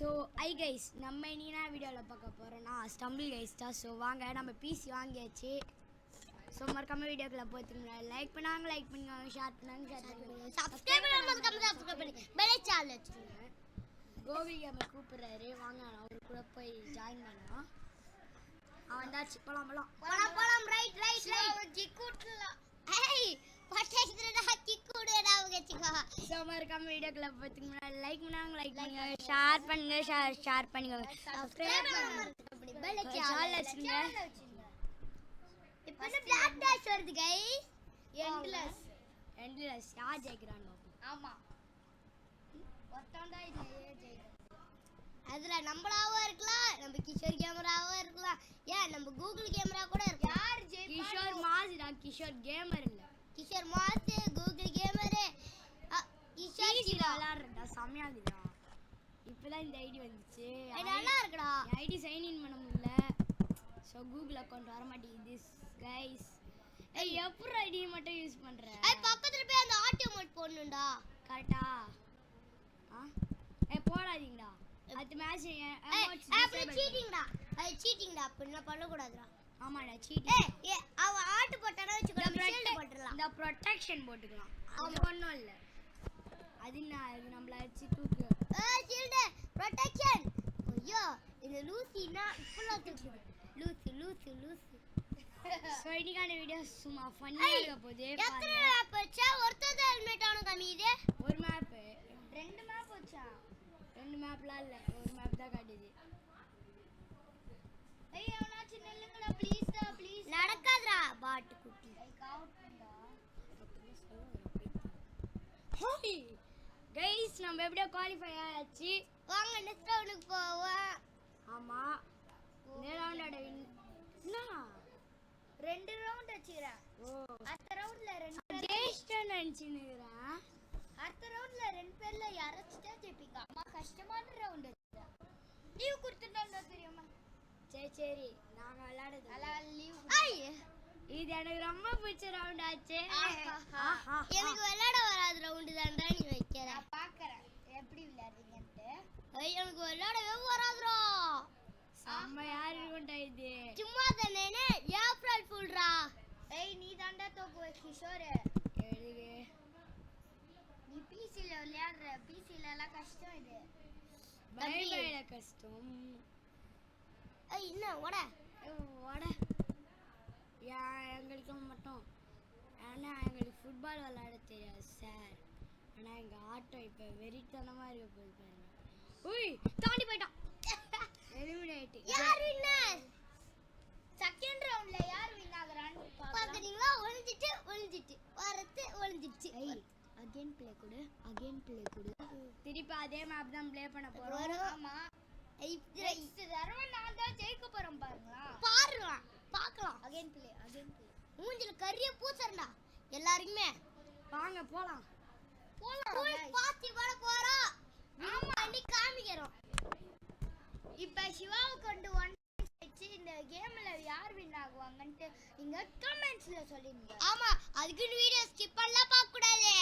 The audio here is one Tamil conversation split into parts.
ஸோ கைஸ் நம்ம என்ன வீடியோவில் பார்க்க போகிறோன்னா ஸ்டம்பிள் கைஸ் தான். ஸோ வாங்க நம்ம பிசி வாங்கியாச்சு. ஸோ மறக்காம வீடியோக்குள்ள போத்துங்க, லைக் பண்ணுவாங்க, லைக் பண்ணுவாங்க, ஷேர் பண்ணுவாங்க, சப்ஸ்கிரைப் பண்ணி பெல் ஐகான் வச்சுருங்க. கோவி கேம கூப்பிடுறாரு, வாங்க அவரு கூட போய் ஜாயின் பண்ணலாம். அவன் வந்தாச்சு, போலாம். ரைட் ஜிக்குட்லாம் ஏய் பட்டேஸ்டா கிக்குடடா வச்சுக்கோ. ஸோ மறக்காம வீடியோக்குள்ள போத்துங்க, லைக் பண்ணுவாங்க, ஷேர் பண்ணுங்க, ஷேர் பண்ணிக்கோங்க, சப்ஸ்கிரைப் பண்ணி பெல் ஐகான் வச்சுருங்க. இப்போ பிளாக் டாஷ் வருது गाइस. எண்ட்லெஸ் யார் ஜெயிக்கிறான்னு பாப்போம். ஆமா ஒருத்தன் தான் இதுல ஜெயிக்கிறான். அதுல நம்மளாவும் இருக்கலாம், நம்ம கிஷோர் கேமராவும் இருக்கலாம், ஏன் நம்ம கூகுள் கேமரா கூட இருக்கு. யார் ஜெயிப்பா? கிஷோர் மாஸ்டா, கிஷோர் கேமர் இல்ல. Kishore master Google gamer. Kishore விளையாடுறா செமையா இருக்குடா. இப்பதான் இந்த ஐடி வந்துச்சு, நல்லா இருக்குடா. ஐடி சைன் இன் பண்ண முடியல. ஸோ கூகுள் அக்கௌண்ட் வர மாட்டேங்குது கைஸ். ஏய் எப்படி ஐடி மட்டும் யூஸ் பண்ற? பக்கத்துல போய் அந்த ஆட்டோ மோட் போடணும்டா. கரெக்ட்டா? ஏய் போடாதீங்கடா, அது மேட்ச் அப்புறம் சீட்டிங்டா அப்படினா பண்ண கூடாதுடா. ஆமாடா சீட்டிங். ஏய் அவ ஆட்டு போட்டானே வெச்சுக்கோ, ஷீல்ட் போட்டுறலாம். இந்த ப்ரொடெக்ஷன் போட்டுக்கலாம், அது ஒண்ணும் இல்ல. அது நம்மள அடிச்சு தூக்கு. Shield protection. ஐயோ இந்த லூசினா இப்பலாம் தூக்குது. லூசி சோ இன்னைக்கான வீடியோ சும்மா ஃபன்னியா இருக்க போகுது. எத்தனை மேப் வச்சா ஒருத்தர் ஹெல்மெட் ஆன கமியுது? ஒரு மேப், ரெண்டு மேப் வச்சா. ரெண்டு மேப்லாம் இல்ல, ஒரு மேப் தான் காட்டுது. ஏய் அவனாச்சு நில்லுங்கடா ப்ளீஸ். நடக்காதடா பாட் குட்டி. கவுட்டா. ஹோய் गाइस நம்ம எப்படியோ குவாலிஃபை ஆயாச்சு. வாங்க நெக்ஸ்ட் ரவுண்டுக்கு போவோம். ஆமா இந்த ரவுண்டோட என்ன ரெண்டு ரவுண்ட் வச்சிரா. அடுத்த ரவுண்ட்ல ரெண்டு டேஸ்டன் அடிச்சினுறா. அடுத்த ரவுண்ட்ல ரெண்டு பேர்ல யாராச்சும் ஜெயிப்பீங்க. அம்மா கஷ்டமான ரவுண்ட் வச்சிரா. லீவ் கொடுத்துட்டா தெரியுமா? சரி நாங்க விளையாடுறது அல லீவ். இது எனக்கு ரொம்ப பிடிச்ச ரவுண்ட் ஆச்சு. எனக்கு விளையாட வராத ரவுண்ட் தான்டா நீ வைக்கிற. நான் பார்க்கறேன் எப்படி விளையாடுறீங்கன்னு. எனக்கு விளையாடவே வராதுடா. நம்ம யார் இருக்கோண்டா இது? சும்மா தானே ஏப்ரல் ஃபுல்ரா. ஏய் நீ தான்டா தோக்கு கிஷோர். எழுது நீ பிசில விளையாடுற. பிசில எல்லாம் கஷ்டம் இது. பைல கஷ்டம். ஏய் என்ன ஓட எங்களுக்கு மட்டும். ஆனா எங்களுக்கு ஃபுட்பால் விளையாட தெரியாது சார். ஆனா எங்க ஆட்டோ இப்ப வெறித்தனமா இருக்க போகுது பாருங்க. ஓய் தாண்டி போய்ட்டான். எலிமினேட். யார் வின்னர்? செகண்ட் ரவுண்ட்ல யார் வின் ஆகுறான்னு பாக்குறீங்களா? ஒளிஞ்சிட்டு ஒளிஞ்சிடுச்சு. அகைன் ப்ளே கொடு. திருப்பி அதே மேப் தான் ப்ளே பண்ண போறோம். ஆமா நெக்ஸ்ட் தடவை நான் தான் ஜெயிக்க போறேன் பாருங்க. பார்க்கலாம். Again play. மூஞ்சில கரிய பூசறடா எல்லாருக்குமே. வாங்க போலாம். பாத்தி வர போறோம். ஆமா நீ காமிக்கறோம். இப்ப சிவாவை கொண்டு ஒன் வெச்சு இந்த கேம்ல யார் வின் ஆகுவாங்கன்னு நீங்க கமெண்ட்ஸ்ல சொல்லுங்க. ஆமா அதுக்கு வீடியோ ஸ்கிப் பண்ணலாம் பார்க்க கூடாது.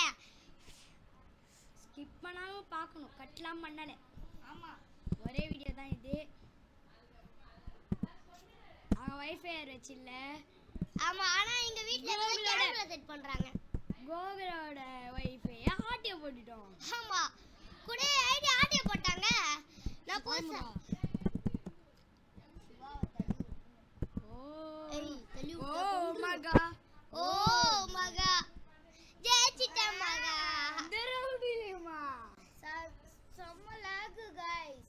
ஸ்கிப் பண்ணாம பார்க்கணும், கட்லாம் பண்ணல. ஆமா ஒரே வீடியோ தான் இது. அவங்க வைஃபை வச்சு இல்ல. ஆமா ஆனா எங்க வீட்ல கேமரா செட் பண்றாங்க. கோகுலோட வைஃபை ஆட்டிய போட்டுட்டோம். ஆமா கூட ஐடி ஆட்டிய போட்டாங்க. நான் போசா மகா ஜெயிச்சிட்ட மகா. தெரவுடிலேமா செம்ம லாக் गाइस.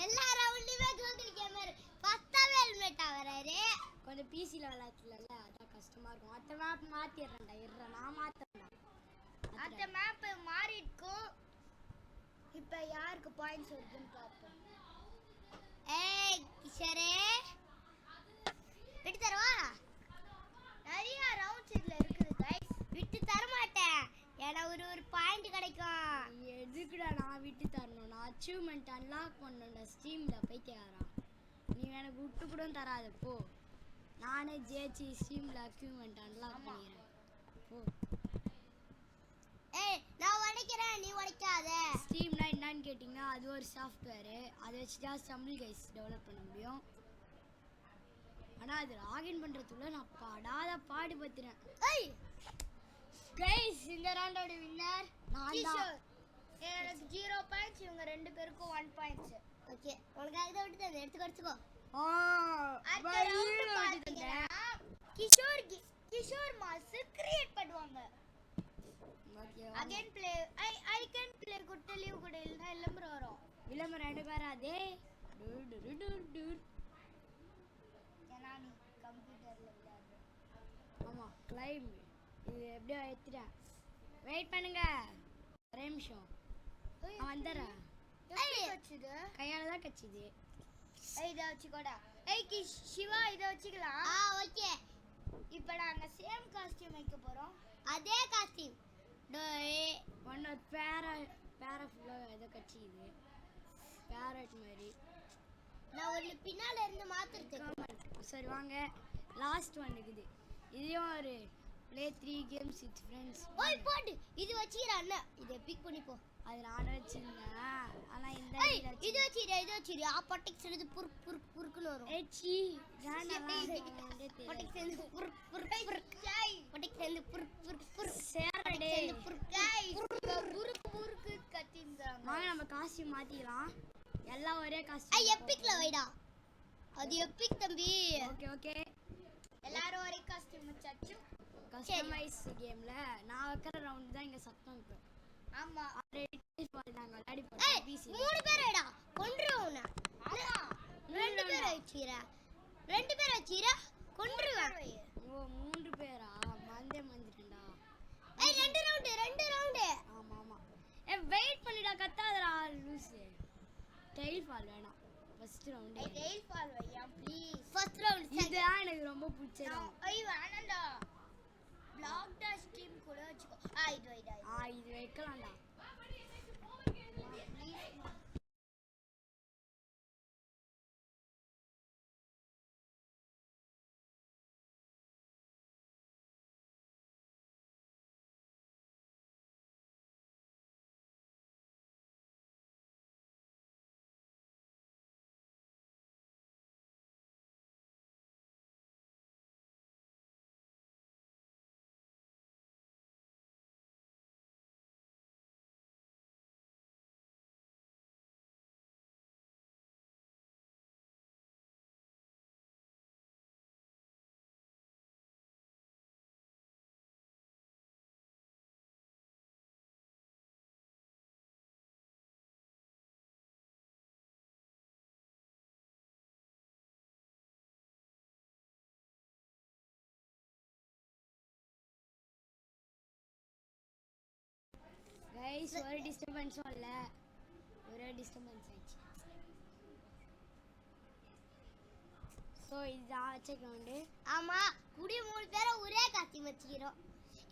எல்லா ரவுண்ட்லயுமே கூகுள் கேமரா ஃபர்ஸ்டாவே ஹெல்மெட் ஆவறாரு. கொஞ்சம் பிசில விளையாடல அதான் கஷ்டமா இருக்கும். அடுத்த மேப் மாத்திறேன்டா. நான் மாத்தறேன். அடுத்த மேப் மாறி இருக்கும். இப்போ யாருக்கு பாயிண்ட்ஸ் வருதுன்னு பாப்போம். ஏய் கிஷரே விட்டு தரவா? நிறைய ரவுண்ட்ஸ் இதுல இருக்குது गाइस. விட்டு தர மாட்டேன். ஏனா ஒரு பாயிண்ட் கிடைக்கும். எதுக்குடா நான் விட்டு தரணும்? நான் அச்சீவ்மென்ட் அன்லாக் பண்ணனும்டா ஸ்டீம்ல போய்க்கறா. நீ எனக்கு விட்டு கூட தராத போ. நானே ஜெயிச்சு ஸ்டீம்ல அச்சீவ்மென்ட் அன்லாக் பண்ணிறேன் போ. ஏய் நான் உடைக்கிறேன், நீ உடைக்காத. ஸ்டீம்னா என்னன்னு கேட்டிங்கன்னா அது ஒரு சாஃப்ட்வேரு. அதை வச்சு தான் ஸ்டம்பிள் கைஸ் டெவலப் பண்ண முடியும். ஆனால் அது லாகின் பண்ணுறதுக்குள்ள நான் படாத பாடுபத்துறேன். ஏய் கைஸ், இந்த ரவுண்டோட வின்னர் நான் தான். கிஷோர். எனக்கு 0 பாயிண்ட்ஸ், இவங்க ரெண்டு பேருக்கும் 1 பாயிண்ட்ஸ். ஓகே, உனக்காக தான் விட்டு தந்தேன், எடுத்து குறைச்சிக்கோ. அடுத்த ரவுண்ட் பாத்தீங்கன்னா கிஷோர் மாஸ்டர் கிரியேட் பண்ணுவாங்க. Again play I can play good leave கூட இல்லனா விளம்பரம் வரும். விளம்பரம் எனக்கு வராதே. ஏன்னா நீ கம்ப்யூட்டர்ல விளையாடுற. ஆமாம் கிளைம் இது எப்படியோ எடுத்துட்டேன். வெயிட் பண்ணுங்க ஒரே நிமிஷம், நான் வந்துடுறேன். வச்சுது கையால் தான் கச்சிது. இதை வச்சுக்கோடா. சிவா இதை வச்சுக்கலாம். ஓகே, இப்போ நாங்கள் சேம் காஸ்டியூம் வைக்க போகிறோம். அதே காஸ்டியூம் ஒன்று பேரை ஃபுல்லாக இதை கச்சிது, பேரட் மாதிரி. நான் ஒன்று பின்னால் இருந்து மாற்றுறதுக்கு. சரி வாங்க, லாஸ்ட் ஒன் இருக்குது. இதையும் ஒரு ப்ளே 3 கேம்ஸ் வித் ஃப்ரெண்ட்ஸ். ஓய் போடு, இது வச்சிரா அண்ணா, இதை பிக் பண்ணி போ. அது நானும் வச்சிருந்தேன், ஆனால் இந்த இது வச்சிரு ஆப்பட்டிக் செஞ்சு புர் புர் புர்க்குன்னு வரும். ஏச்சி பட்டிக் செஞ்சு புர் புர் புர் காய், பட்டிக் செஞ்சு புர் புர் புர் சேரடே புர் காய், புருக்கு புருக்கு கத்தின்றாங்க. வாங்க நம்ம காஸ்டியூம் மாத்திக்கலாம், எல்லாம் ஒரே காஸ்டியூம். எப்பிக்ல வைடா, அது எப்பிக் தம்பி. ஓகே ஓகே, எல்லாரும் ஒரே காஸ்டியூம் வச்சாச்சு. கஸ்டமைஸ் கேம்ல நான் வைக்கிற ரவுண்ட் தான் இங்க சத்தம் இப்போ. ஆமா, நாங்க விளையாடி போறோம் பிசி. 3 பேர் வைடா, கொன்றுவன. ஆமா, 2 பேர் வச்சிரா கொன்றுவன். ஓ 3 பேரா? மறந்துட்டேன்டா. 2 ரவுண்ட். ஆமா ஆமா, வெயிட் பண்ணிடா, கத்தாதடா லூசு. டெயில் ஃபால் வேணாம், ஃபர்ஸ்ட் ரவுண்ட். டெயில் ஃபால் வையா ப்ளீஸ். ஃபர்ஸ்ட் ரவுண்ட் இதுதான் எனக்கு ரொம்ப பிடிச்சது. வேணாம்டா, பிளாக் டாஷ் டீம் கூட வச்சுக்கோ. இது வைடா. இது வைக்கலாம்டா. கைஸ் ஒரு டிஸ்டர்பன்ஸும் இல்லை, ஒரே டிஸ்டர்பன்ஸ் ஆயிடுச்சு. ஸோ இதுதான் செக்ரவுண்டு. ஆமா, குடி 3 பேரை ஒரே காஸ்டியூம் வச்சுக்கிறோம்.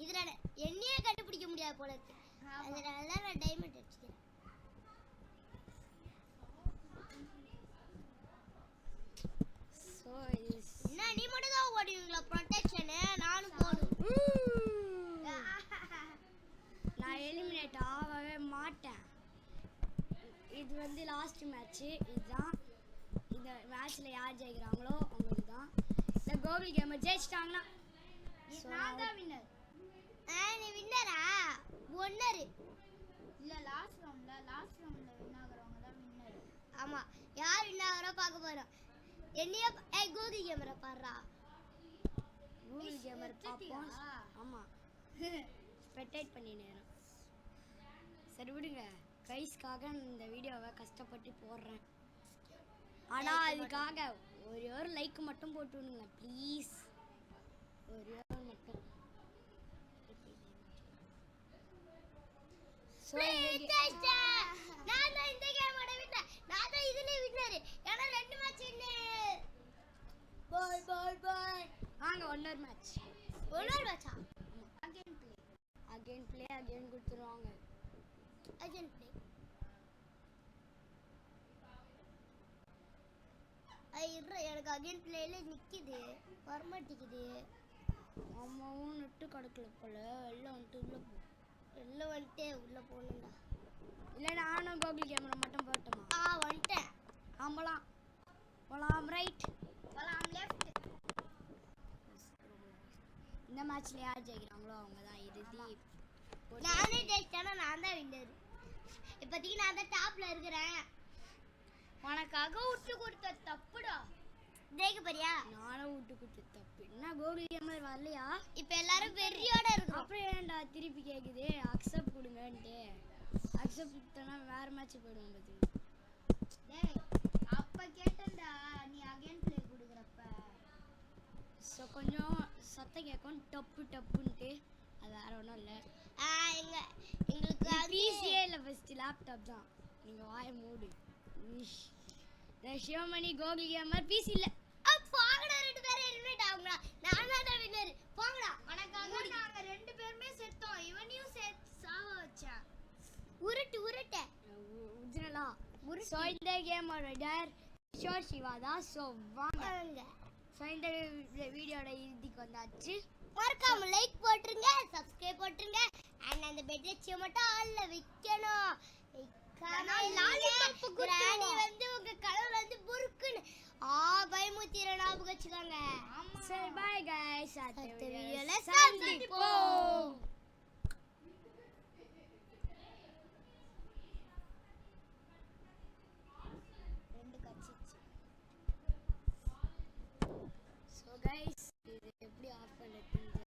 இதுல என்னையே கண்டுபிடிக்க முடியாது போல இருக்கு. அதனால தான் நான் டைமண்ட் வச்சுக்கிறேன். ஸோ என்ன நீ மட்டும் தான் ஓடுவீங்களா ப்ரொடெக்ஷனு? நானும் போடும். நான் எலிமினேட் ஆகவே மாட்டேன். இது வந்து லாஸ்ட் மேட்ச்சு. இதுதான் இந்த மேட்ச்சில் யார் ஜெயிக்கிறாங்களோ அவங்களுக்கு தான். இந்த கோகுல் கேமை ஜெயிச்சிட்டாங்கன்னா நான் தான் வின்னர். நீ வின்னரா? ஒன்னர் இல்லை, லாஸ்ட் ரவுண்டில் வின் ஆகிறவங்க தான் வின்னர். ஆமாம், யார் வின் ஆகிறோ பார்க்க போகிறோம். என்னைய கூகுள் கேமரா பாடுறா. கூகுள் கேமரா பார்ப்போம். ஆமாம், ஸ்பெக்டேட் பண்ணி நேரம். சரி விடுங்க, கைஸ்க்காக இந்த வீடியோவை கஷ்டப்பட்டு போடுறேன். ஆனால் அதுக்காக ஒரு லைக் மட்டும் போட்டு விடுங்க ப்ளீஸ், ஒரே மட்டும். நான் தான் இந்த கேமோட வின்னர். நான் தான் இதுல வின்னர். ஏன்னா 2 மேட்ச் வின்னர். பாய். வாங்க ஒன்னொரு மேட்ச். மேட்சா? அகைன் ப்ளே கொடுத்துருவாங்க. Again play. எனக்கு அகைன் ப்ளேல நிக்குது, வரமாட்டேங்குது. அம்மாவும் நெட்டு கிடக்கல போல, எல்லாம் வந்துட்டு உள்ள போ. வெளில வந்துட்டு உள்ள போகணும்டா. இல்லை நானும் கோகுல் கேமரா மட்டும் போட்டோமா? வந்துட்டேன். ஆம்பலாம் போலாம் ரைட் போலாம் லெஃப்ட். இந்த மேட்ச்ல யார் ஜெயிக்கிறாங்களோ அவங்க தான் இறுதி. நானே ஜெயிச்சேன்னா நான் தான் வின்னர். இப்போதைக்கு நான் தான் டாப்ல இருக்கிறேன். உனக்காக விட்டு கொடுத்த தப்புடா. ஜெயிக்க போறியா? நானும் விட்டு கொடுத்து தப்பு. என்ன கோகுல் கேமர் வரலையா? இப்போ எல்லாரும் வெறியோட இருக்கிறோம். அப்புறம் ஏன்டா திருப்பி கேக்குது அக்செப்ட் கொடுங்கன்ட்டு? அக்செப்ட் கொடுத்தனா வேற மேட்ச் போயிடுவோம் பார்த்து. டேய் அப்ப கேட்டேன்டா நீ அகைன் ப்ளே கொடுக்குறப்ப. ஸோ கொஞ்சம் சத்தம் கேட்கும் டப்பு டப்புன்ட்டு. அது வேற ஒன்றும் இல்லை. எங்களுக்கு பிசியே இல்லை ஃபர்ஸ்ட் லேப்டாப் தான். நீங்கள் வாய மூடு. சிவமணி கோகுல் கேமர் பிசி இல்லை. போங்கடா ரெண்டு பேரும் எலிமினேட் ஆகுங்கடா. நான் தான் வின்னர். போங்கடா. உனக்காக நாங்க ரெண்டு பேருமே செத்தோம். இவனையும் சாவ வச்சேன். உருட்டு உருட்டு ஒரிஜினலா ஸோ இந்த கேமோட டர் கிஷோர் சிவா தான். ஸோ வாங்க. ஸோ இந்த வீடியோட இறுதிக்கு வந்தாச்சு. மறக்காம லைக் போட்டுருங்க, சப்ஸ்கிரைப் போட்டுருங்க. அண்ட் அந்த பெட் வச்சு மட்டும் ஆல்ல வைக்கணும். ராணி வந்து உங்க கலர் வந்து புருக்குன்னு பயமுத்திர ஞாபகம் வச்சுக்கோங்க. சரி பாய் கைஸ். அடுத்த வீடியோல சந்திப்போம். ரெண்டு கட்சிச்சு. ஸோ கைஸ் இது எப்படி ஆஃப் பண்ணுறது